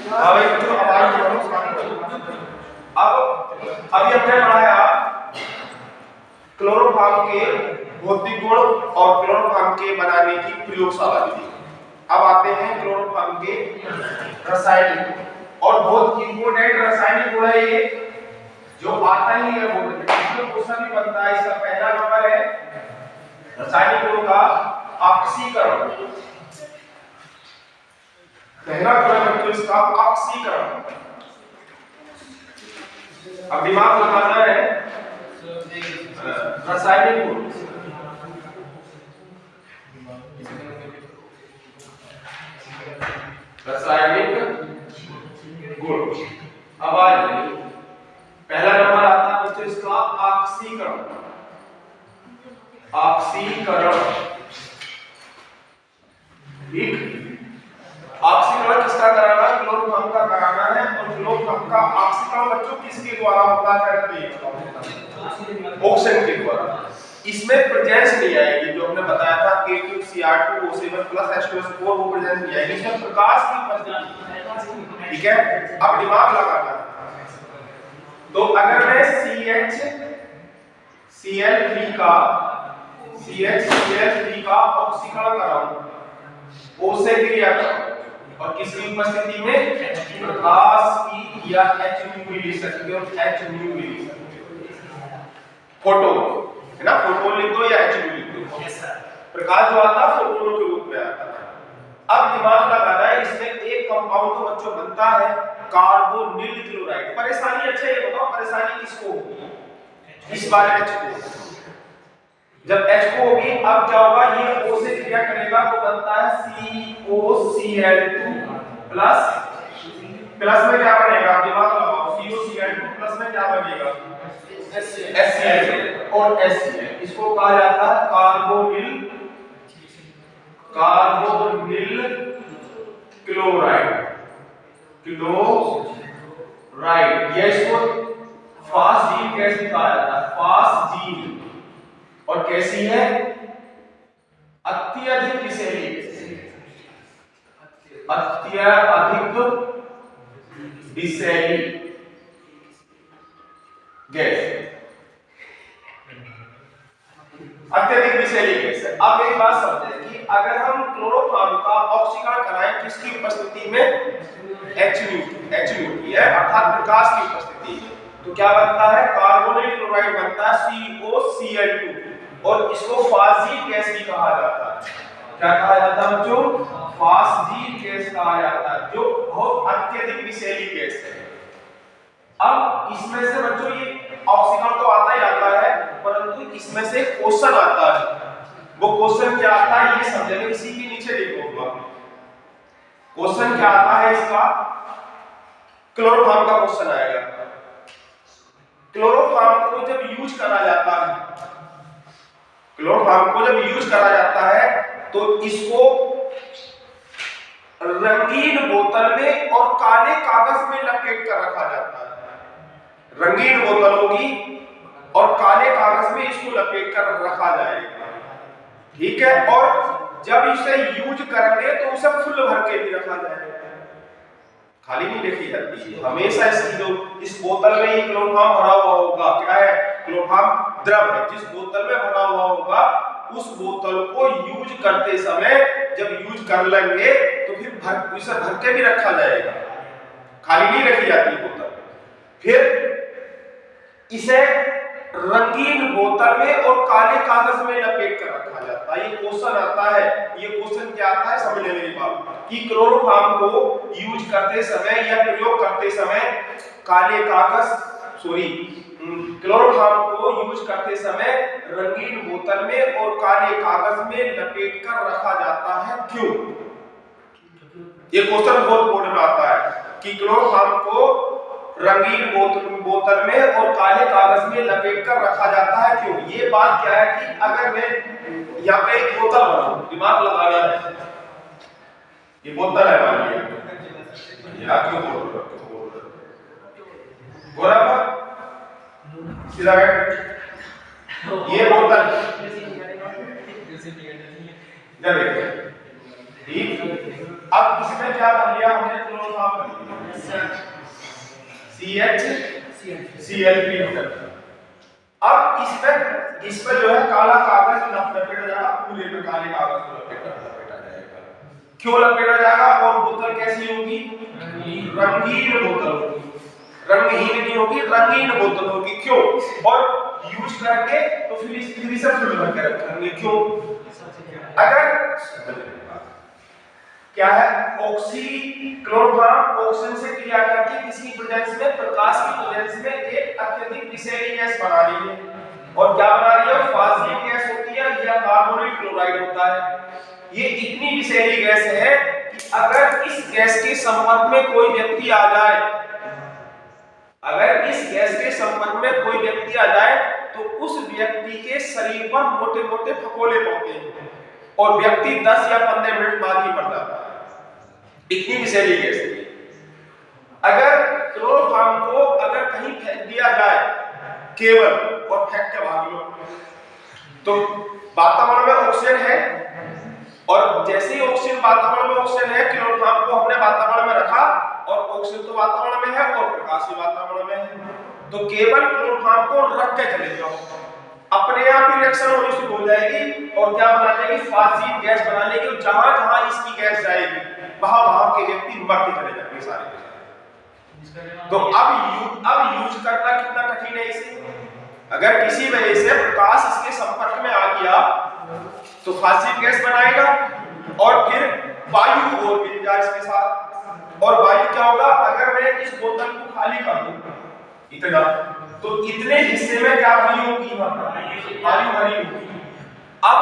हाँ भाई बच्चों आवाज अब अभी हमने पढ़ाया क्लोरोफॉर्म के भौतिक गुण और क्लोरोफॉर्म के बनाने की प्रयोगशाला विधि। अब आते हैं क्लोरोफॉर्म के रासायनिक और बहुत इंपोर्टेंट रासायनिक गुण है ये, जो आता ही है बोर्ड में, इसमें क्वेश्चन भी बनता है। इसका पहला नंबर है रासायनिक गुण का ऑक्सीकरण। पहला गुण है इसका ऑक्सीकरण। अब दिमाग लगाना है रासायनिक गुण। रासायनिक गुण अब आ जाइए, पहला नंबर आता है बच्चों इसका ऑक्सीकरण। ऑक्सीकरण ठीक, ऑक्सीकरण किसका कराना है? क्लोरोफॉर्म का कराना है। और क्लोरोफॉर्म का ऑक्सीकरण बच्चों किसके द्वारा होता है? ऑक्सीजन के द्वारा। इसमें प्रेजेंस नहीं आएगी, जो हमने बताया था K2Cr2O7 H2SO4 वो प्रेजेंस नहीं आएगी, इसमें प्रकाश की उपस्थिति। ठीक है, अब दिमाग लगाना है। तो अगर मैं CHCl3 का ऑक्सीकरण कराऊं, O से क्रिया कराऊं और किसी उपस्थिति में प्रकाश की या Hν मिली सकती है, Hν मिली सकती है। फोटोन है ना, फोटोन लिख दो या Hν लिख दो। Yes sir. प्रकाश जो आता है फोटोनों के रूप में आता है। अब दिमाग लगाना है, इसमें एक कंपाउंड तो बच्चों बनता है कार्बोनिल क्लोराइड। परेशानी अच्छा ये बताओ, परेशानी किसको होगी? इस बार H को, जब H को होगी अब क्या होगा, ये O से क्रिया करेगा तो बनता है COCl2 प्लस में क्या बनेगा? दिमाग लगाओ, COCl2 प्लस में क्या बनेगा? HCl और HCl। इसको कहा जाता है कार्बोनिल क्लोराइड। क्लोराइड ये इसको फास्जील गैस कहा जाता है, फास्जील। और कैसी है? अत्यधिक विषैली, अत्यधिक विषैली गैस, अत्यधिक विषैली गैस है। अब एक बात समझें कि अगर हम क्लोरोफॉर्म का ऑक्सीकरण कराएं किसकी उपस्थिति में? Hν की है, अर्थात प्रकाश की उपस्थिति, तो क्या बनता है? कार्बोनिल क्लोराइड बनता है COCl2 और इसको फास्जील गैस भी कहा जाता है। क्या कहा जाता है बच्चों? फास्जील गैस कहा जाता है, जो बहुत अत्यधिक विषैली गैस है। अब इसमें से बच्चों ये ऑक्सीकरण तो आता ही आता है, परंतु इसमें से क्वेश्चन आता है। वो क्वेश्चन क्या आता है ये समझेंगे, इसी के नीचे लिखूंगा। क्वेश्चन क्या आता है इसका? क्लोरोफॉर्म का क्वेश्चन आएगा। क्लोरोफॉर्म को जब यूज करा जाता है, क्लोरोफॉर्म को जब यूज करा जाता है तो इसको रंगीन बोतल में और काले कागज में लपेट कर रखा जाता है। रंगीन बोतल होगी और काले कागज में इसको लपेट कर रखा जाएगा। ठीक है, और जब इसे यूज करेंगे तो उसे फुल भर के भी रखा जाएगा, खाली नहीं रखी जाती। हमेशा इसकी जो इस बोतल में ये क्लोरोफॉर्म भरा हुआ होगा, क्या है? क्लोरोफॉर्म द्रव है। जिस बोतल में भरा हुआ होगा उस बोतल को यूज करते समय जब यूज कर लेंगे तो फिर इसे भर के भी रखा जाएगा, खाली नहीं रखी जाती बोतल। फिर इसे रंगीन बोतल में और काले कागज में लपेट कर रखा जाता है। ये क्वेश्चन आता है, ये क्वेश्चन क्या आता है समझ लेने की बात कि क्लोरोफॉर्म को यूज करते समय या प्रयोग करते समय काले कागज क्लोरोफॉर्म को यूज करते समय रंगीन बोतल में और काले कागज में लपेट कर रखा जाता है, क्यों? ये क्वेश्चन बहुत बोर्ड में आता है कि क्लोरोफॉर्म को रंगीन बोतल में और काले कागज में लपेट कर रखा जाता है, क्यों? ये बात क्या है कि अगर मैं यहाँ पे एक बोतल बनाऊं, दिमाग लगाना है, ये बोतल है मान लिया, या क्यों बोल रहा बराबर सीधा बैठ, ये बोतल ठीक अब इसमें क्या बन गया, हमने क्लोरोफॉर्म बन गया CHCl3। अब इस पर जो है काला कागज लपेटा जाएगा, पूरे पे काले कागज को लपेटा जाएगा। क्यों लपेटा जाएगा? और बोतल कैसी होगी? रंगीन बोतल होगी, रंगहीन नहीं होगी, रंगीन बोतल होगी। क्यों? और यूज करेंगे तो फिर इसे फुल भर के रखेंगे। क्यों? अगर क्या है, क्लोरोफॉर्म ऑक्सीजन से क्रिया करके किसी प्रेजेंस में, प्रकाश की प्रेजेंस में एक अत्यधिक विषैली गैस बना रही है। और क्या बना रही है? फाजिल गैस होती है या कार्बोनिल क्लोराइड होता है। ये इतनी विषैली गैस है कि अगर इस गैस के संपर्क में कोई व्यक्ति आ जाए, अगर इस गैस के संपर्क में कोई व्यक्ति आ जाए तो उस व्यक्ति के शरीर पर मोटे मोटे फकोले पड़ते हैं और व्यक्ति 10 या 15 मिनट बाद ही मर जाता है। इतनी विषैली गैस है। अगर क्लोरोफॉर्म को अगर कहीं फेंक दिया जाए केवल, और फेंक के भाग लो, तो वातावरण में ऑक्सीजन है, और जैसे ही ऑक्सीजन वातावरण में ऑक्सीजन है, क्लोरोफॉर्म को हमने वातावरण में रखा और ऑक्सीजन तो वातावरण में है और प्रकाश भी वातावरण में है, तो केवल क्लोरोफॉर्म को रख के चले जाओ, अपने आप ही रिएक्शन होनी शुरू हो जाएगी और क्या बना देगी? फाजिल गैस बना लेगी। जहां जहां इसकी गैस जाएगी वहां वहां के व्यक्ति मरते चले जाएंगे सारे। तो अब यूज करना कितना कठिन है इसे। अगर किसी वजह से प्रकाश इसके संपर्क में आ गया तो फाजिल गैस बनाएगा और फिर वायु और मिल जाए इसके साथ। और वायु क्या होगा? अगर मैं इस बोतल को खाली कर दूं इतना, तो इतने हिस्से में क्या भरी होगी? वायु भरी होगी। अब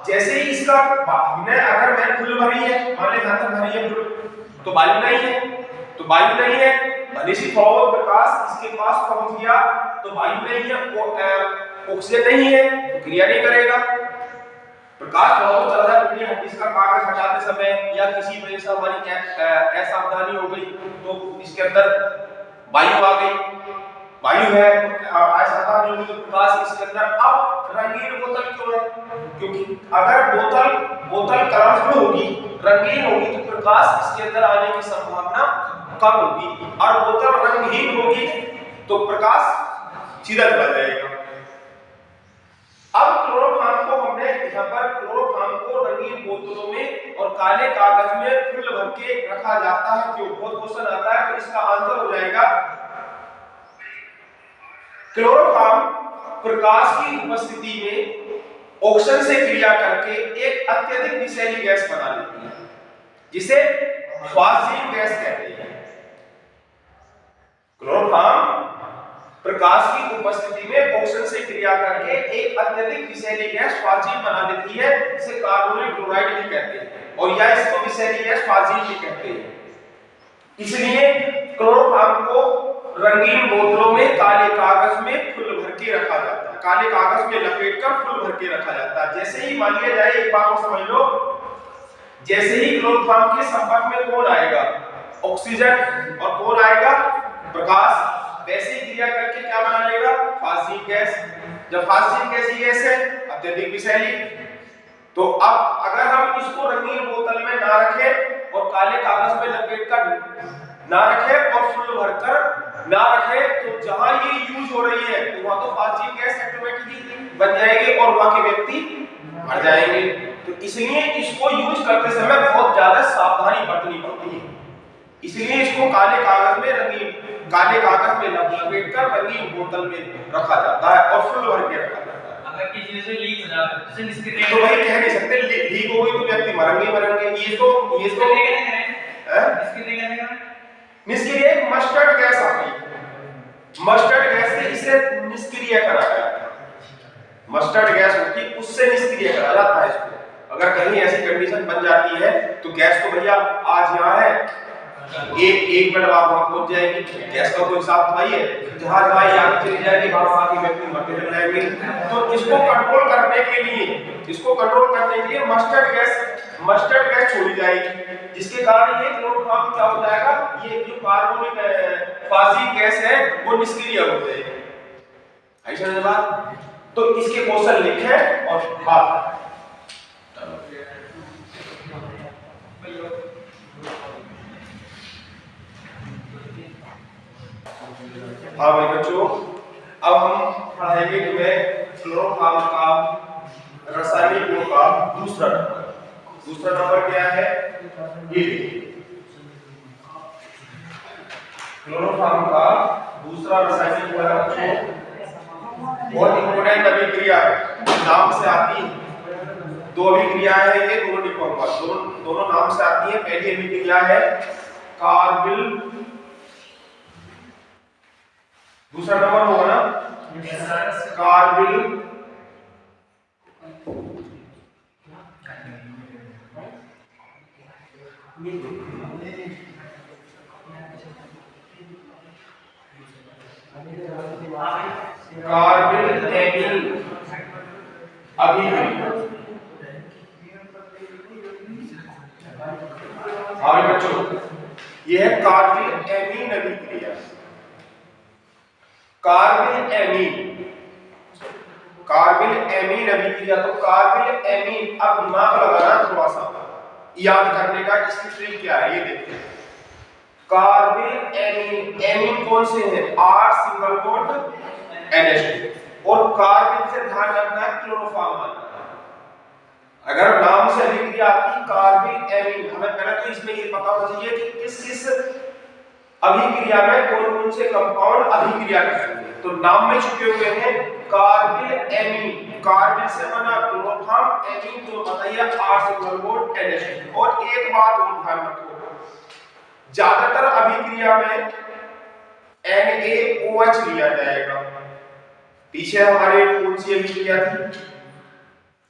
जैसे ही इसका हमने, अगर मैं फुल भरी है, मान ले अंदर भरी है फुल, तो वायु नहीं है, तो वायु नहीं है, भले से थोड़ा प्रकाश इसके पास पहुंच गया तो वायु नहीं है, ऑक्सीजन नहीं है, तो क्रिया नहीं करेगा। प्रकाश थोड़ा चल रहा है, इसका कागज हटाते समय या किसी वजह से हमारी असावधानी हो गई तो इसके अंदर वायु आ गई, वायु है, असावधानी होगी तो प्रकाश इसके अंदर। अब रंगीन बोतल क्यों है? क्योंकि अगर बोतल कलरफुल होगी, रंगीन होगी, तो प्रकाश इसके अंदर आने की संभावना कम होगी, और बोतल रंगहीन होगी तो प्रकाश सीधा चला जाएगा। अब क्लोरोफॉर्म को हमने यहाँ पर क्लोरोफॉर्म को रंगीन बोतलों में और काले कागज में फुल भर के रखा जाता है। क्यों? बहुत क्वेश्चन आता है, तो इसका आंसर हो जाएगा क्लोरोफॉर्म प्रकाश की उपस्थिति में ऑक्सीजन से क्रिया करके एक अत्यधिक विषैली गैस बना लेती है, जिसे फाजिल गैस कहते हैं। क्लोरोफॉर्म प्रकाश की उपस्थिति में ऑक्सीजन से क्रिया करके एक अत्यधिक विषैली गैस फाजिल बना देती है, जिसे कार्बोनिल क्लोराइड भी कहते हैं, और या इसको विषैली गैस फाजिल भी कहते हैं। इसलिए क्लोरोफॉर्म को रंगीन बोतलों में काले कागज में फुल भर के रखा जाता है, काले कागज में लपेटकर फुल भर के रखा जाता है। जैसे ही मान लिया जाए, एक बात को समझ लो, जैसे ही क्लोरोफॉर्म के संपर्क में कौन आएगा? ऑक्सीजन, और कौन आएगा? प्रकाश। वैसे ही क्रिया करके क्या बना लेगा? फाजिल गैस। जब फाजिल कैसी गैस है? अत्यधिक विषैली। तो अब अगर हम इसको रंगीन बोतल में ना रखें और काले कागज में लपेटकर ना रखें और फुल भरकर ना रखें, तो जहां ये यूज हो रही है तो वहां तो फाजिल गैस ऑटोमेटिकली बन जाएगी और वहां के व्यक्ति मर जाएंगे। तो इसलिए इसको यूज करते समय बहुत ज्यादा सावधानी बरतनी पड़ती है। इसलिए इसको काले कागज में लपेटकर रंगीन बोतल में रखा जाता है और फुल भर के रखा जाता है। अगर किसी से लीक हो जाए, जैसे निष्क्रिय, तो भाई कह नहीं सकते लीक हो गई तो व्यक्ति मरेंगे। निष्क्रिय मस्टर्ड गैस आती है, मस्टर्ड गैस से इसे निष्क्रिय करा जाता है। मस्टर्ड गैस होती है, उससे निष्क्रिय करा जाता है इसको। अगर कहीं ऐसी कंडीशन बन जाती है तो गैस तो भैया आज यहाँ है, एक मिनट बाद वहां पहुंच जाएगी। गैस का कोई हिसाब भाई है, जहां जहां आगे चली जाएगी वहां की व्यक्ति मरते चले जाएंगे। तो इसको कंट्रोल करने के लिए मस्टर्ड गैस छोड़ी जाएगी, जिसके कारण ये क्लोरोफॉर्म क्या हो जाएगा? ये जो कार्बोनिक फाजिल गैस है वो निष्क्रिय हो जाएगी। ऐसा है बात। तो इसके क्वेश्चन लिखे और बात हाँ भाई बच्चों, अब हम पढ़ाएंगे तुम्हें क्लोरोफॉर्म का रासायनिक गुण का दूसरा नंबर। दूसरा नंबर क्या है? ये क्लोरोफॉर्म का दूसरा रासायनिक गुण है बच्चों, बहुत इंपॉर्टेंट अभिक्रिया है, नाम से आती है। दो अभिक्रिया है ये, दोनों लिखूंगा, दोनों नाम से आती है। पहली अभिक्रिया है कार्बिल, दूसरा नंबर होगा ना कार्बिल कार्बिल एमीन अभिक्रिया। हाँ बच्चों, यह है कार्बिल एमीन अभिक्रिया। कार्बिल एमीन अभिक्रिया। तो कार्बिल एमीन, अब दिमाग लगाना थोड़ा सा, याद करने का इसकी ट्रिक क्या है ये देखते हैं। कार्बिल एमीन, एमीन कौन से हैं? R सिंगल बॉन्ड NH2, और कार्बिल से ध्यान रखना है क्लोरोफॉर्म आना। अगर नाम से अभिक्रिया आती कार्बिल एमीन, हमें पहले तो इसमें ये पता होना चाहिए कि किस किस अभिक्रिया में कौन कौन से कंपाउंड अभिक्रिया करेंगे। तो नाम में छुपे हुए हैं कार्बिल एमीन, कार्बिल से बना क्लोरोफॉर्म, एमीन तो बताइए R सिंगल बॉन्ड NH2। और एक बात और ध्यान रखो, ज्यादातर अभिक्रिया में NaOH लिया जाएगा। पीछे हमारे कौन सी अभिक्रिया थी?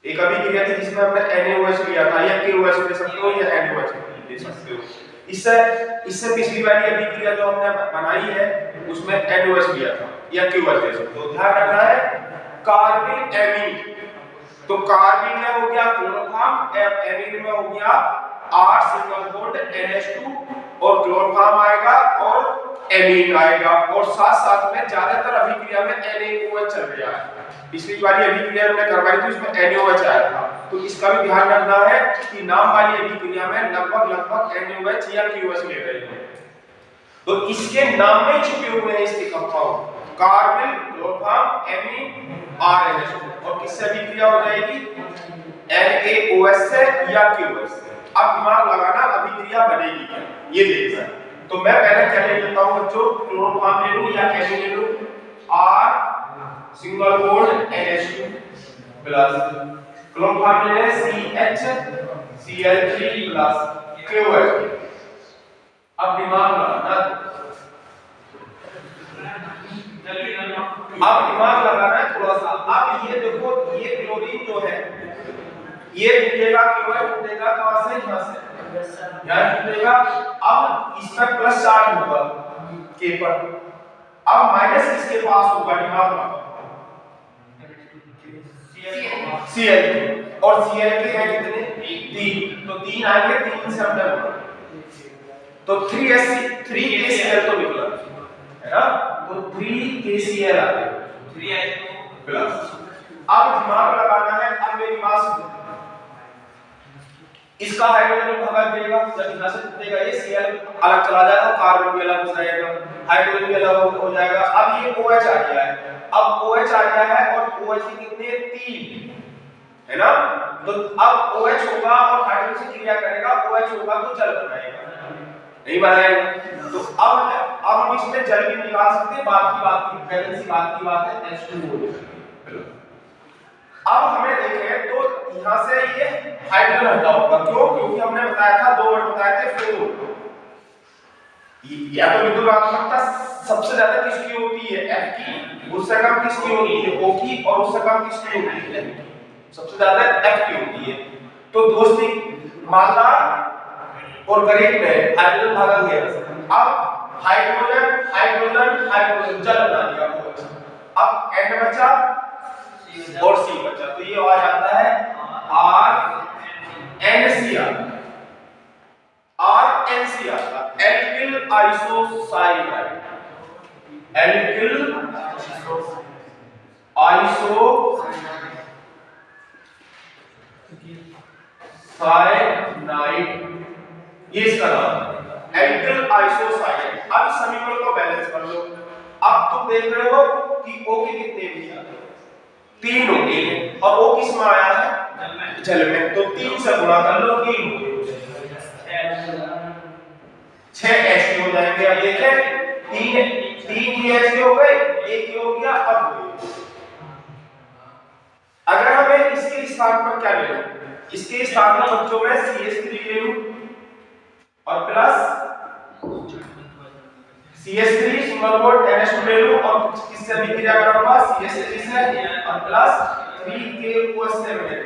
एक अभिक्रिया थी जिसमें हमने NaOH लिया था, या KOH ले सकते हो या NaOH ले सकते हो। इससे पिछली वाली अभिक्रिया जो हमने बनाई है उसमें NaOH लिया था, या KOH ले सकते हो। ध्यान रखना है कार्बिल एमीन, तो कार्बिल में हो गया क्लोरोफॉर्म, एमीन में हो गया R सिंगल बॉन्ड NH2, और क्लोरोफॉर्म आएगा और एमीन आएगा, और साथ साथ में ज्यादातर अभिक्रिया में NaOH चल रहा है। पिछली वाली अभिक्रिया हमने करवाई थी उसमें NaOH आया था, तो इसका भी ध्यान रखना है कि नाम वाली अभिक्रिया में लगभग NaOH या KOH ले रहे हैं। तो इसके नाम में छुपे हुए हैं इसके compound carbyl, chloroform, amine, RNH2, और किससे अभिक्रिया हो जाएगी? NaOH से या KOH से। अब दिमाग लगाना अभिक्रिया बनेगी क्या ये देखना है। तो मैं पहले क्या ले लेता हूं बच्चों, क्लोरोफॉर्म ले लूं या एमीन ले लूं? R single bond NH2 plus chloroform ले CHCl3 प्लस KOH। अब दिमाग लगाना, थोड़ा सा। अब ये देखो, ये क्लोरीन जो है ये जुड़ेगा, KOH जुड़ेगा कहां से? यहां से, यहां जुड़ेगा। अब इसमें प्लस चार्ज होगा K पर, अब माइनस किसके पास होगा? दिमाग में Cl, और Cl के हैं कितने? 3, तो 3 आएंगे, 3 से हमने तो 3KCl तो निकला है ना, तो 3KCl आ गया, 3H2 प्लस। अब दिमाग लगाना है, अब मेरी बात सुनो, इसका हाइड्रोजन भगा देगा, जब यहां से टूटेगा ये Cl अलग चला जाएगा, कार्बन भी अलग हो जाएगा, हाइड्रोजन भी अलग हो जाएगा। अब ये OH आ गया है, अब OH आ गया है, और OH के कितने? 3 है ना, तो अब OH होगा और हाइड्रोजन से क्रिया करेगा, OH होगा तो जल बनाएगा, नहीं बनाएगा। तो अब हम इसमें जल भी निकाल सकते हैं, बात की बैलेंस की बात है H2O। अब हमें देखें तो यहां से ये हाइड्रोजन हटा होगा, क्यों? क्योंकि हमने बताया था, 2 वर्ड बताए थे, फ्लोर। या तो विद्युदात्मकता सबसे ज्यादा किसकी होती है? F की, उससे कम किसकी होती है? O की, और उससे कम किसकी होती है? सबसे ज्यादा F की होती है। तो दोस्ती माला और करीब में हाइड्रोजन भागा गया, अब हाइड्रोजन जल बना दिया। अब N बचा और C बचा, तो ये आ जाता है RNCl, alkyl isocyanide, alkyl isocyanide, ये इसका नाम है, एल्किल आइसोसाइनाइड। अब समीकरण को बैलेंस कर लो, अब तुम देख रहे हो कि O के कितने भी 3 हो गए और O किस में आया है जल में, तो 3 से गुणा कर लो 3 हो गए 6 H हो जाएंगे। अब देखें 3 ही H हो गए, एक ही हो गया। अब अगर हमें इसके स्थान पर क्या ले, इसके स्थान पर बच्चों में CH3 ले लूं और plus CH3 single bond NH2 ले लूं और किससे अभिक्रिया करूंगा CH3 से और प्लस 3KOH से मैं।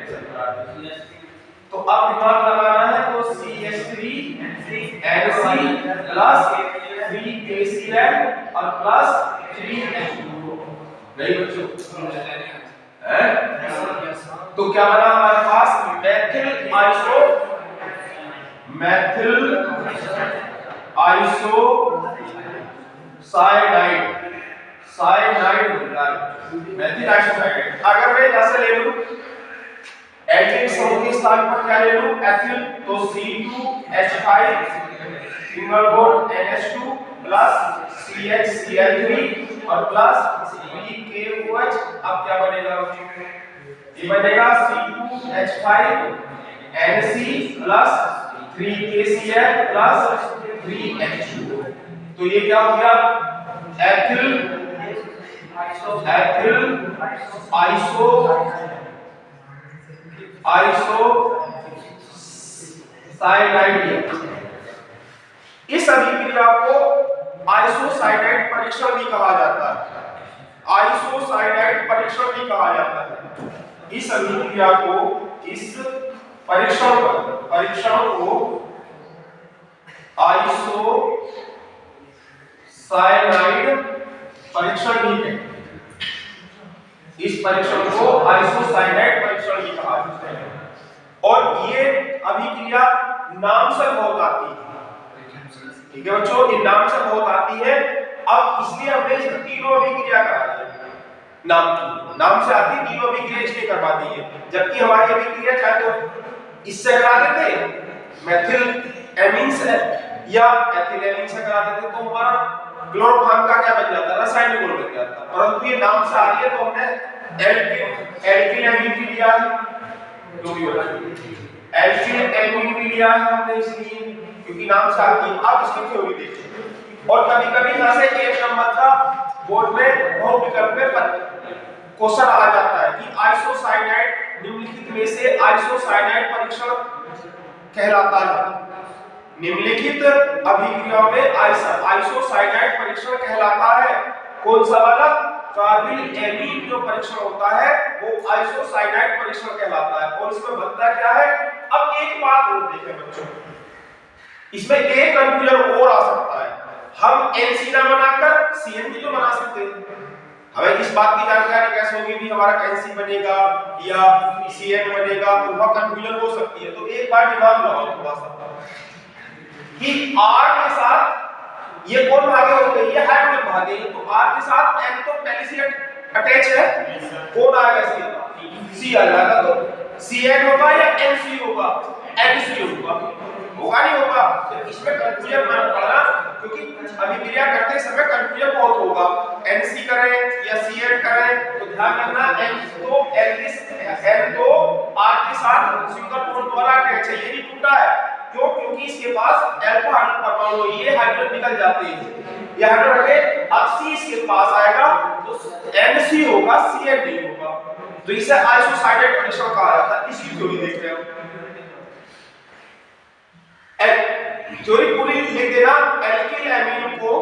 तो अब दिमाग लगाना है तो CH3 NC प्लस 3KCl और प्लस 3H2 नहीं बच्चों है। तो क्या बना हमारे पास methyl isocyanide methyl isocyanide. अगर मैं यहां से ले लूं एल्किल समूह के स्थान पर क्या ले लूं एथिल, तो C2H5 single bond NH2 plus CHCl3 और प्लस 3KOH। अब क्या बनेगा, ये बनेगा C2H5 NC plus 3KCl plus 3H2। तो ये क्या हो गया एथिल आइसो साइनाइड। इस अभिक्रिया को आइसोसाइनाइड परीक्षण भी कहा जाता है, आइसोसाइनाइड परीक्षण भी कहा जाता है। इस अभिक्रिया को, इस परीक्षण को आइसोसाइनाइड परीक्षण भी कहते हैं। इस परीक्षण को आइसोसाइनाइड परीक्षण भी कहा जाता है और ये अभिक्रिया नाम से बहुत आती है। ठीक है बच्चों, ये नाम से बहुत आती है। अब इसलिए हमने इस तीनों अभिक्रिया करा दी, नाम से आती तीनों अभिक्रिया इसलिए करवा दी है। जबकि हमारी अभिक्रिया चाहे तो इससे करा देते मैथिल एमीन से या एथिल एमीन से करा देते तो हमारा क्लोरोफॉर्म का क्या बन जाता, रासायनिक गुण बन जाता। परंतु ये नाम से आ रही है तो हमने एल्किल एमीन भी लिया, जो भी होगा एल्किल एमीन भी लिया हमने इसलिए क्योंकि नाम से आती है। आप इसकी थ्योरी देखिए। और कभी-कभी यहां से 1 नंबर का बोर्ड में बहुत विकल्प में क्वेश्चन आ जाता है कि आइसोसाइनाइड निम्नलिखित में से आइसोसाइनाइड परीक्षण कहलाता है। निम्नलिखित अभिक्रियाओं में आइसोसाइनाइड परीक्षण कहलाता है। कौन सा वाला, कार्बिल एमीन जो परीक्षण होता है वो आइसोसाइनाइड परीक्षण कहलाता है। और इसमें बनता क्या है, अब एक बात और देखें बच्चों, इसमें एक कंफ्यूजन और आ सकता है। हम NC ना बनाकर CN भी तो बना सकते हैं। हमें इस बात की जानकारी कैसे होगी भी हमारा NC बनेगा या CN बनेगा, तो वह कंफ्यूजन हो सकती है। तो एक बार दिमाग लगाओ थोड़ा सा कि R के साथ ये कौन भागे होते हैं, ये हाइड्रोजन भागे, तो R के साथ N तो पहले से अटैच है, कौन आएगा इसके C आ जाएगा। तो CN होगा या NC होगा, NC होगा नहीं होगा। तो इसमें कंफ्यूजन मत पड़ना क्योंकि अभिक्रिया करते समय कंफ्यूजन बहुत होगा। NC करें या CN करें तो ध्यान रखना N तो R के साथ सिंगल बॉन्ड द्वारा अटैच है, ये नहीं टूटा है। क्यों, क्योंकि इसके पास अल्फा हाइड्रोजन परमाणु, ये हाइड्रोजन निकल जाते हैं, ये हाइड्रोजन अब C इसके पास आएगा तो NC होगा, CN नहीं होगा। तो इसे आइसोसाइनाइड परीक्षण कहा जाता है। इसकी थ्योरी देख रहे हो, थ्योरी पूरी लिख देना। एल्किल एमीन को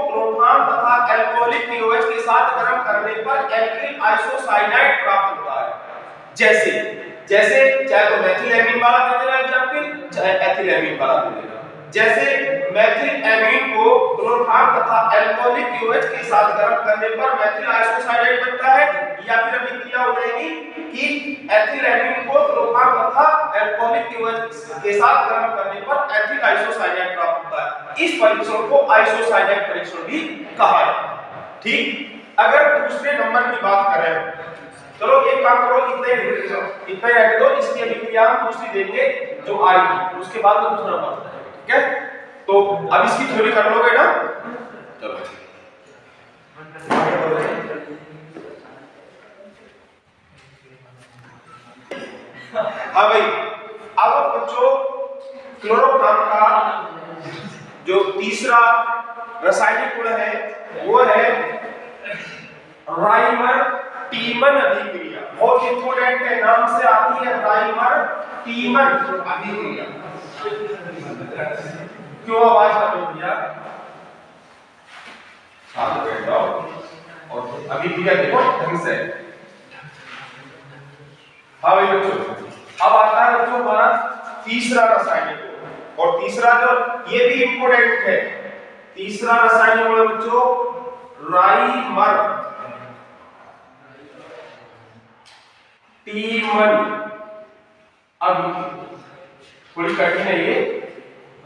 क्लोरोफॉर्म तथा अल्कोहलिक KOH के साथ गर्म करने पर एल्किल आइसोसाइनाइड प्राप्त होता है। जैसे चाहे तो मैथिल एमीन वाला दे देना एग्जांपल, चाहे एथिल एमीन वाला दे देना। जैसे मैथिल एमीन को क्लोरोफॉर्म तथा अल्कोहलिक KOH के साथ गर्म करने पर मैथिल आइसोसाइनाइड बनता है, या फिर अभिक्रिया हो जाएगी कि एथिल एमीन को क्लोरोफॉर्म तथा अल्कोहलिक KOH के साथ गर्म करने पर एथिल आइसोसाइनाइड प्राप्त होता है। इस परीक्षण को आइसोसाइनाइड परीक्षण भी कहा जाता है। ठीक, अगर दूसरे नंबर की बात करें, चलो एक काम करो, इतना ही रख दो, इसकी अभिक्रिया हम दूसरी देंगे जो आएगी, उसके बाद दूसरा नंबर। ठीक है, तो अब इसकी थ्योरी कर लोगे ना, चलो हाँ भाई, अब बच्चों क्लोरोफॉर्म का जो तीसरा रासायनिक गुण है वो है राइमर टीमन अभिक्रिया। बहुत इंपॉर्टेंट है, नाम से आती है राइमर टीमन अभिक्रिया। क्यों आवाज कर रहे हो भैया? शांत बैठ जाओ और अभिक्रिया देखो ढंग से। हाँ भाई बच्चों, अब आता है बच्चों हमारा तीसरा रासायनिक गुण, और तीसरा जो ये भी इंपॉर्टेंट है, तीसरा रासायनिक गुण बच्चों राइमर टीमन अभिक्रिया। थोड़ी कठिन है ये,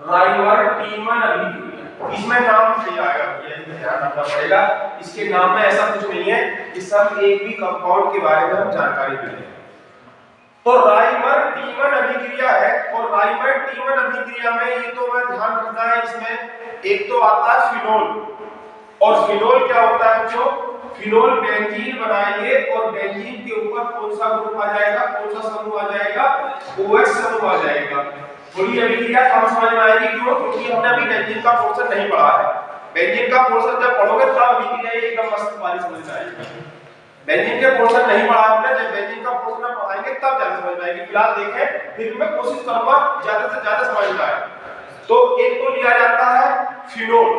राइमर टीमन अभिक्रिया। इसमें नाम से आएगा, ये ध्यान रखना पड़ेगा, इसके नाम में ऐसा कुछ नहीं है कि सब एक भी कंपाउंड के बारे में हम जानकारी मिले। तो राइमर टीमन अभिक्रिया है, और राइमर टीमन अभिक्रिया में ये तो मैं ध्यान रखना है, इसमें एक तो आता है फिनोल। और फिनोल क्या होता है बच्चों? फिनोल बेंजीन बनाएंगे, और बेंजीन के ऊपर कौन सा ग्रुप आ जाएगा, कौन सा समूह आ जाएगा? OH समूह आ जाएगा। थोड़ी अभिक्रिया कम समझ में आएगी, क्यों? क्योंकि हमने अभी बेंजीन का पोर्शन नहीं पढ़ा है। बेंजीन का पोर्शन जब पढ़ोगे तब अभिक्रिया एकदम मस्त वाली समझ में आएगी। बेंजीन के पोर्शन नहीं पढ़ा हमने, जब बेंजीन का पोर्शन पढ़ाएंगे तब ज्यादा समझ में आएगी। फिलहाल देखें, फिर मैं कोशिश करूंगा ज्यादा से ज्यादा समझ में आए। तो एक तो लिया जाता है फिनोल,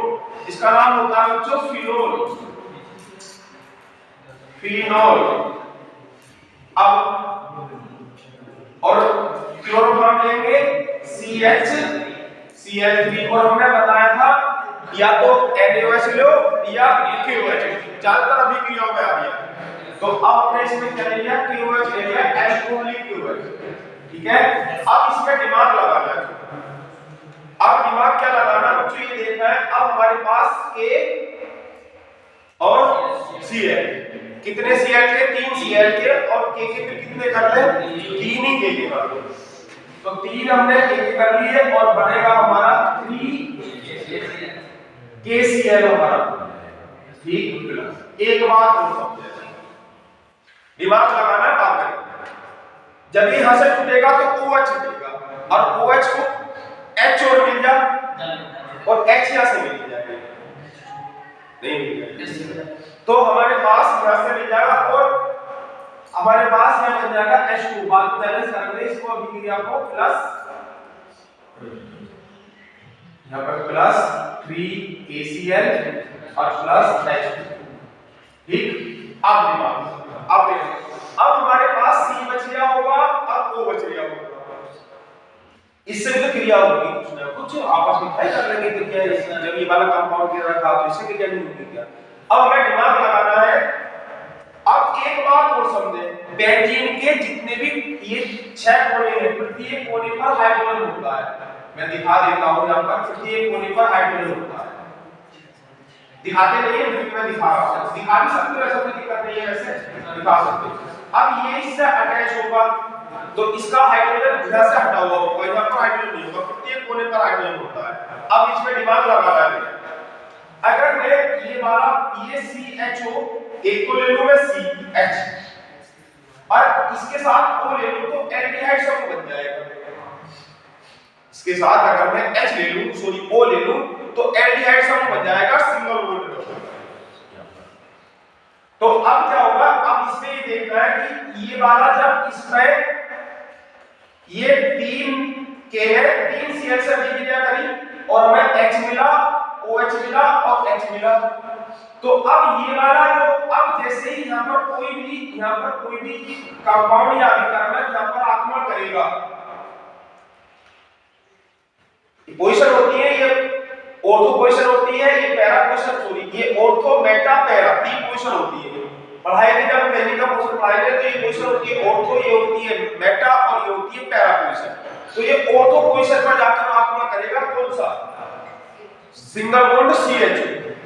इसका नाम होता है बच्चों फिनोल। फिनोल अब और क्लोरोफॉर्म लेंगे CH3, और हमने बताया था या तो NaOH लो या KOH, ज्यादातर अभिक्रियाओं में आ रही है। तो अब हमने इसमें क्या लिया? KOH ले लिया, HOOH, ठीक है। अब इसमें दिमाग लगाना है। अब दिमाग क्या लगाना बच्चों, ये देखना है अब हमारे पास K और Cl, कितने Cl के? 3 Cl के, और K के फिर कितने कर ले? 3 ही K के कर लो। तो 3 हमने K के कर लिए, और बनेगा हमारा 3 KCl हमारा, ठीक। एक बात और समझे, दिमाग लगाना है बाद में। जब ये यहां से टूटेगा तो OH छूटेगा, और OH को H और मिल जा, और H यहां से मिल जाएगा, नहीं मिल जाएगा। तो हमारे पास यहां से मिल जाएगा, और हमारे पास यहां बन जाएगा H2। बात को बैलेंस करेंगे, इसको अभिक्रिया को प्लस, यहां पर प्लस 3 KCl और प्लस H2, ठीक। अब हमारे पास C बच गया होगा और O बच गया होगा। इससे भी तो क्रिया होगी कुछ ना कुछ, आपस में तय कर लेंगे क्रिया। जब ये वाला कंपाउंड गिर रखा तो इससे क्रिया नहीं होगी क्या? अब हमें दिमाग लगाना है। अब एक बात और समझे, बेंजीन के जितने भी ये 6 कोने हैं, प्रत्येक कोने पर हाइड्रोजन होता है। मैं दिखा देता हूं, यहां पर प्रत्येक कोने पर हाइड्रोजन होता है। दिखाते नहीं है, लेकिन मैं दिखा रहा हूं। दिखा भी सकते हो, ऐसा कोई दिक्कत नहीं है, वैसे दिखा सकते हो। अब ये इससे अटैच होगा, तो इसका हाइड्रोजन इधर से हटा हुआ होगा, इधर पर हाइड्रोजन नहीं होगा, प्रत्येक कोने पर हाइड्रोजन होता है। अब इसमें दिमाग लगाना है। अगर मैं ये वाला ये CHO एक को ले लूं मैं CH, और इसके साथ O ले लूं तो एल्डिहाइड समूह बन जाएगा। इसके साथ अगर मैं H ले लूं, सॉरी O ले लूं, तो एल्डिहाइड समूह बन जाएगा, सिंगल बॉन्ड। तो अब क्या होगा? अब इसमें ये देखना है कि ये वाला जब इसमें ये 3 K है, 3 Cl से अभिक्रिया करी, और मैं H मिला, OH मिला और H मिला। तो अब ये वाला जो, अब जैसे ही यहां पर कोई भी कंपाउंड या अभिकर्मक यहां पर आक्रमण करेगा, पोजीशन होती है, ये ऑर्थो पोजीशन होती है, ये पैरा पोजीशन, सॉरी ये ऑर्थो मेटा पैरा 3 पोजीशन होती है। पढ़ाई जब हम पहले का पोजीशन पढ़ाएंगे तो ये पोजीशन होती है ऑर्थो, ये होती है मेटा, और ये होती है पैरा पोजीशन। तो ये ऑर्थो पोजीशन पर जाकर आक्रमण करेगा कौन सा? सिंगल बॉन्ड CH,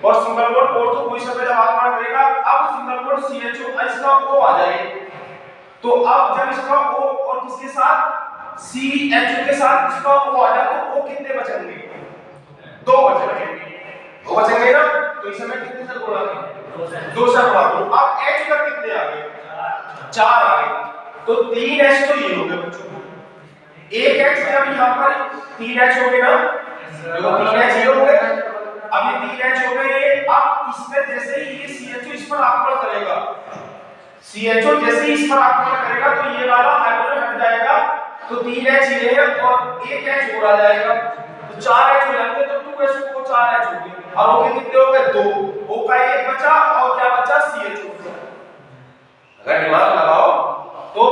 और सिंगल बॉन्ड ऑर्थो पोजीशन पे जब आक्रमण करेगा, अब सिंगल बॉन्ड CHO, इसका O आ जाए। तो अब जब इसका O और किसके साथ? CHO के साथ इसका O आ जाए, तो O कितने बचेंगे? 2 बचेंगे, 2 बचेंगे ना। तो इसे मैं कितने से गुणा करूं? 2 से गुणा करूं। अब h उधर कितने आ गए? 4 आ गए। तो 3h तो ये हो गए बच्चों, 1h जब यहाँ पर 3h हो गए ना, देखो 3h ये हो गए, अब ये 3h हो गए। अब इसमें जैसे ही ये CHO इस पर आक्रमण करेगा, CHO जैसे ही इस पर आक्रमण करेगा तो ये वाला हाइड्रोजन हट जाएगा, तो 3h ये है और 1h और आ जाएगा, तो 4h हो जाएंगे, तो 2h को 4h हो गए। अब हो गए कितने हो गए? 2, O का 1 बचा और क्या बचा? CHO। अगर दिमाग लगाओ तो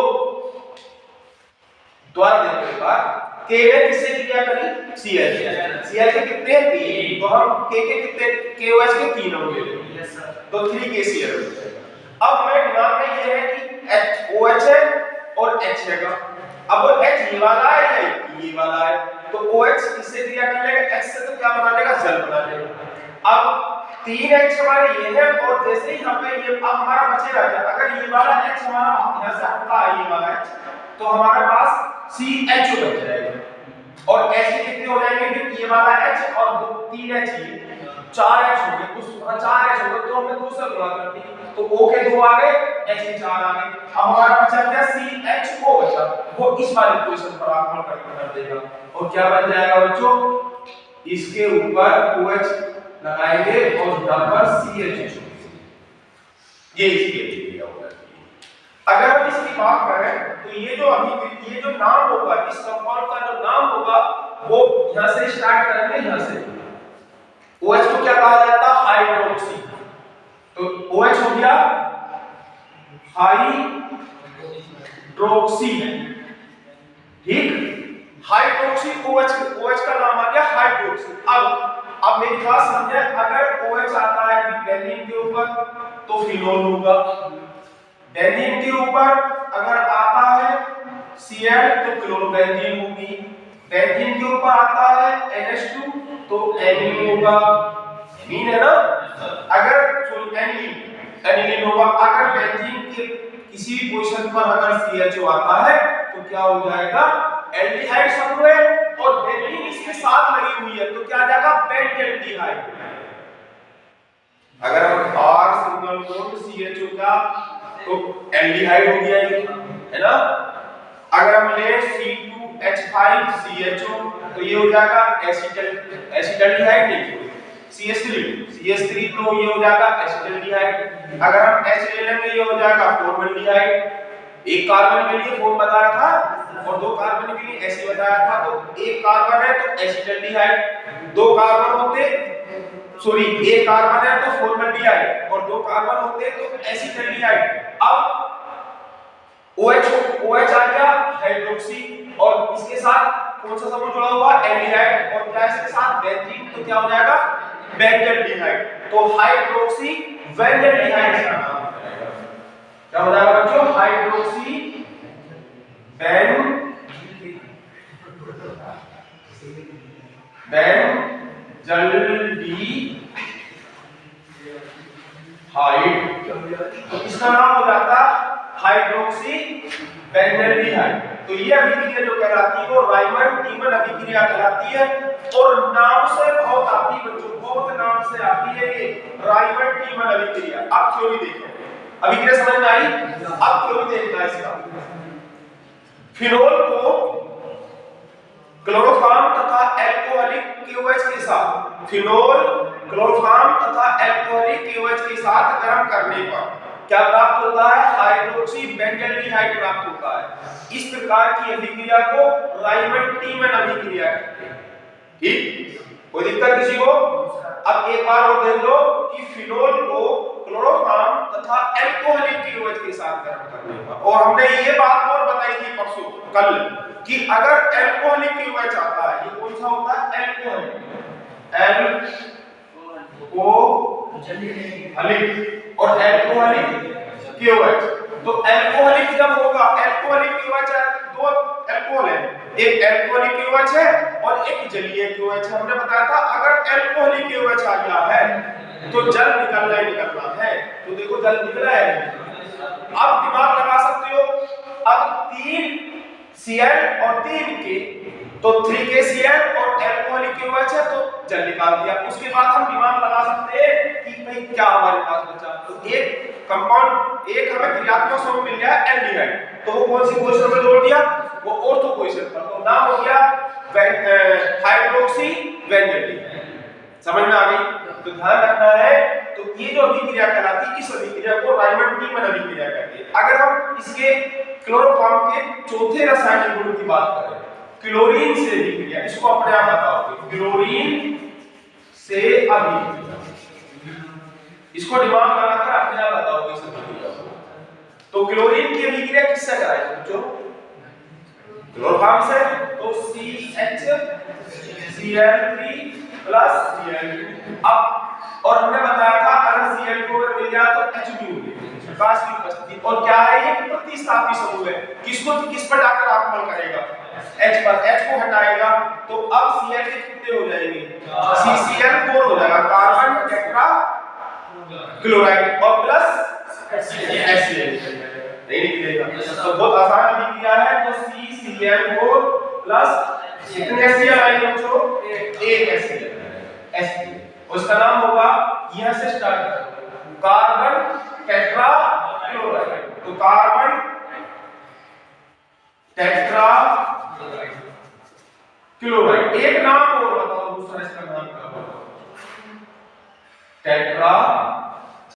द्वारा देखो एक बार, K ने किससे क्रिया करी? Cl से। Cl के कितने? 3, तो हम K के कितने? KOH के 3 हो गए, यस सर। तो 3KCl हो जाएगा। अब हमें दिमाग में ये है कि OH है और H हैगा। अब वो H ये वाला है या ये वाला है, तो OH किससे क्रिया कर लेगा? H से, तो क्या बना लेगा? जल बना लेगा। अब 3H हमारे ये है और जैसे ही यहाँ पे ये अब हमारा बचेगा क्या? अगर ये वाला H हमारा यहाँ से हटता है, ये वाला H, तो हमारे पास CHO बच जाएगा और H के कितने हो जाएंगे? फिर ये वाला H और 3H ये 4H हो गए, उस 4H हो गए, तो हमने 2 से गुणा कर दी, तो O के 2 आ गए, H के 4 आ गए। अब हमारा बचा क्या? CHO बचा, वो इस वाली पोजीशन पर आक्रमण कर देगा और क्या बन जाएगा बच्चों? इसके ऊपर OH लगाएंगे और यहाँ पर CHO, ये इसके लिए होगा। अगर हम इसकी बात करें तो ये जो अभी ये जो नाम होगा, इस कंपाउंड का जो नाम होगा वो यहाँ से स्टार्ट करेंगे, यहाँ से OH को क्या कहा जाता है? हाइड्रोक्सी। तो OH हो गया हाइड्रोक्सी, ठीक, हाइड्रोक्सी OH का नाम आ गया हाइड्रोक्सी। अब मेरी बात समझे, अगर OH आता है बेंजीन के ऊपर तो फिनोल होगा, बेंजीन के ऊपर अगर आता है Cl तो क्लोरोबेंजीन होगी, बेंजीन के ऊपर आता है NH2 तो एनिलीन होगा, एमीन है ना, अगर एनिलीन होगा। अगर बेंजीन के किसी भी पोजीशन पर अगर CHO आता है तो क्या हो जाएगा? एल्डिहाइड समूह, और बेंजीन इसके साथ लगी हुई है तो क्या आ जाएगा? बेंजल्डिहाइड। अगर हम R सिंगल बॉन्ड CHO का तो एल्डिहाइड हो गया ये, है ना। अगर हम ले C2H5 CHO तो ये हो जाएगा एसिटल्डिहाइड, नहीं CH3 तो ये हो जाएगा एसिटल्डिहाइड। अगर हम H ले लेंगे ये हो जाएगा फॉर्मल्डिहाइड। एक कार्बन के लिए 4 बताया था और 2 कार्बन के लिए ऐसे बताया था, तो एक कार्बन है तो एसिटल्डिहाइड, 2 कार्बन होते सॉरी एक कार्बन है तो फॉर्मल्डिहाइड और 2 कार्बन होते तो एसिटल्डिहाइड। अब OH आ गया हाइड्रोक्सी और इसके साथ कौन सा समूह जुड़ा हुआ? एल्डिहाइड, और क्या इसके साथ? बेंजीन, तो क्या हो जाएगा? बेंजल्डिहाइड। तो हाइड्रोक्सी बेंजल्डिहाइड का नाम हो जाएगा। क्या हो जाएगा बच्चों? Hydroxy benzaldehyde. तो इसका नाम हो जाता हाइड्रोक्सी बेंजल्डिहाइड। तो ये अभिक्रिया जो कहलाती है वो राइमंड टीमन अभिक्रिया कहलाती है, और नाम से बहुत आती है बच्चों, बहुत नाम से आती है ये राइमंड टीमन अभिक्रिया। अब थ्योरी देखें, अभिक्रिया समझ में आई? अब थ्योरी देखना है इसका। फिनोल को क्लोरोफॉर्म तथा अल्कोहलिक KOH के साथ, फिनोल क्लोरोफॉर्म तथा अल्कोहलिक KOH के साथ गर्म करने पर क्या प्राप्त होता है? हाइड्रोक्सी बेंजल्डिहाइड प्राप्त होता है। इस प्रकार की अभिक्रिया को राइमंड टीमन अभिक्रिया कहते हैं। ठीक, कोई दिक्कत किसी को? अब एक बार और देख लो कि फिनोल को क्लोरोफॉर्म तथा अल्कोहलिक KOH के साथ गर्म करने पर, और हमने ये बात और बताई थी परसों कल कि अगर अल्कोहलिक KOH आता है, ये कौन सा होता है? अल्कोहलिक, और अल्कोहलिक KOH। तो अल्कोहलिक जब होगा, अल्कोहलिक KOH है, 2 अल्कोहल है, एक अल्कोहलिक KOH है और एक जलीय KOH है। हमने बताया था अगर अल्कोहलिक KOH आ गया है तो जल निकलना है, तो देखो जल निकला है। अब दिमाग लगा सकते हो, अब 3 Cl और 3 K तो 3KCl और अल्कोहलिक KOH है तो जल निकाल दिया। उसके बाद हम दिमाग लगा सकते हैं कि भाई क्या हमारे पास बचा, तो एक कंपाउंड, एक हमें क्रियात्मक समूह मिल गया एल्डिहाइड, तो वो कौन सी पोजीशन पे जोड़ दिया, वो ऑर्थो पोजीशन पर, तो नाम हो गया हाइड्रोक्सी वेंजेल्डिहाइड। समझ में आ गई? तो ध्यान रखना है, तो ये जो अभिक्रिया कहलाती है, इस अभिक्रिया को रायमंड-टीमन अभिक्रिया कहते हैं। अगर हम इसके क्लोरोफॉर्म के चौथे रासायनिक गुण की बात करें, क्लोरीन से अभिक्रिया, इसको अपने आप बताओगे, क्लोरीन से अभिक्रिया, इसको दिमाग लगाकर अपने आप बताओगे इस अभिक्रिया को। तो क्लोरीन की अभिक्रिया किससे कराएंगे बच्चों? क्लोरोफॉर्म से, तो CHCl3 प्लस Cl2। अब और हमने बताया था अगर Cl2 मिल गया तो H2 प्रकाश की उपस्थिति, और क्या है ये प्रतिस्थापी समूह है, किसको किस पर जाकर आक्रमण करेगा, H पर, H को हटाएगा, तो अब Cl के कितने हो जाएंगे, CCl4 हो जाएगा, कार्बन टेट्रा क्लोराइड, और प्लस HCl नहीं निकलेगा। तो बहुत आसान अभिक्रिया है, तो CCl4 प्लस कितने HCl आएंगे बच्चों, एक HCl, उसका नाम होगा, यहां से स्टार्ट करो, कार्बन टेट्रा क्लोराइड, तो कार्बन टेट्रा क्लोराइड। एक नाम और बताओ दूसरा, इसका नाम क्या होगा, टेट्रा